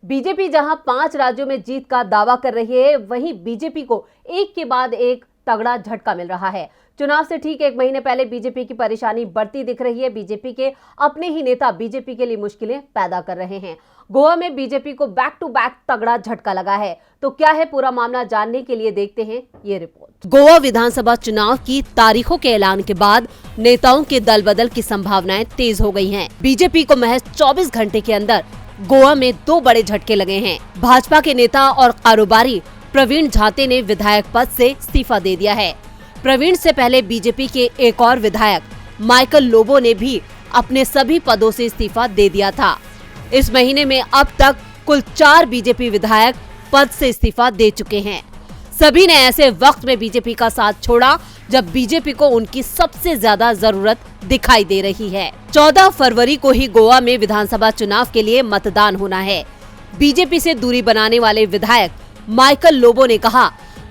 BJP जहां 5 राज्यों में जीत का दावा कर रही है, वहीं बीजेपी को एक के बाद एक तगड़ा झटका मिल रहा है। चुनाव से ठीक 1 महीने पहले बीजेपी की परेशानी बढ़ती दिख रही है। बीजेपी के अपने ही नेता बीजेपी के लिए मुश्किलें पैदा कर रहे हैं। गोवा में बीजेपी को बैक टू बैक तगड़ा झटका लगा है। तो क्या है पूरा मामला, जानने के लिए देखते हैं ये रिपोर्ट। गोवा विधानसभा चुनाव की तारीखों के ऐलान के बाद नेताओं के दल बदल की संभावनाएं तेज हो गई हैं। बीजेपी को महज 24 घंटे के अंदर गोवा में 2 बड़े झटके लगे हैं। भाजपा के नेता और कारोबारी प्रवीण झाते ने विधायक पद से इस्तीफा दे दिया है। प्रवीण से पहले बीजेपी के एक और विधायक माइकल लोबो ने भी अपने सभी पदों से इस्तीफा दे दिया था। इस महीने में अब तक कुल 4 बीजेपी विधायक पद से इस्तीफा दे चुके हैं। सभी ने ऐसे वक्त में बीजेपी का साथ छोड़ा जब बीजेपी को उनकी सबसे ज्यादा जरूरत दिखाई दे रही है। 14 फरवरी को ही गोवा में विधानसभा चुनाव के लिए मतदान होना है। बीजेपी से दूरी बनाने वाले विधायक माइकल लोबो ने कहा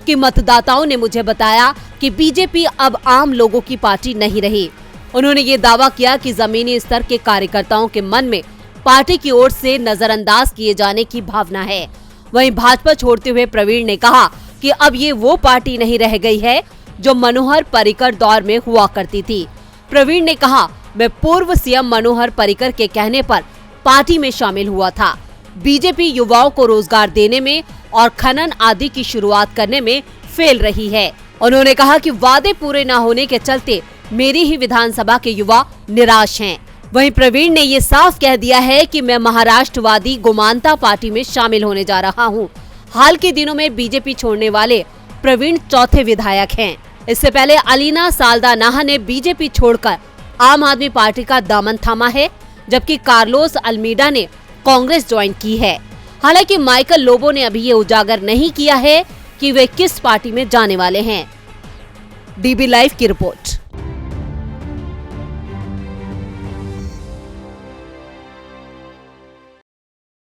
कि मतदाताओं ने मुझे बताया कि बीजेपी अब आम लोगों की पार्टी नहीं रही। उन्होंने ये दावा किया कि जमीनी स्तर के कार्यकर्ताओं के मन में पार्टी की ओर से नजरअंदाज किए जाने की भावना है। वहीं भाजपा छोड़ते हुए प्रवीण ने कहा कि अब ये वो पार्टी नहीं रह गई है जो मनोहर पर्रिकर दौर में हुआ करती थी। प्रवीण ने कहा, मैं पूर्व सीएम मनोहर पर्रिकर के कहने पर पार्टी में शामिल हुआ था। बीजेपी युवाओं को रोजगार देने में और खनन आदि की शुरुआत करने में फेल रही है। उन्होंने कहा कि वादे पूरे न होने के चलते मेरी ही विधानसभा के युवा निराश हैं। वहीं प्रवीण ने ये साफ कह दिया है कि मैं महाराष्ट्रवादी गोमांता पार्टी में शामिल होने जा रहा हूं। हाल के दिनों में बीजेपी छोड़ने वाले प्रवीण चौथे विधायक हैं। इससे पहले अलीना साल्दानाह ने बीजेपी छोड़कर आम आदमी पार्टी का दामन थामा है, जबकि कार्लोस अल्मीडा ने कांग्रेस ज्वाइन की है। हालांकि माइकल लोबो ने अभी ये उजागर नहीं किया है कि वे किस पार्टी में जाने वाले हैं। डीबी लाइव की रिपोर्ट।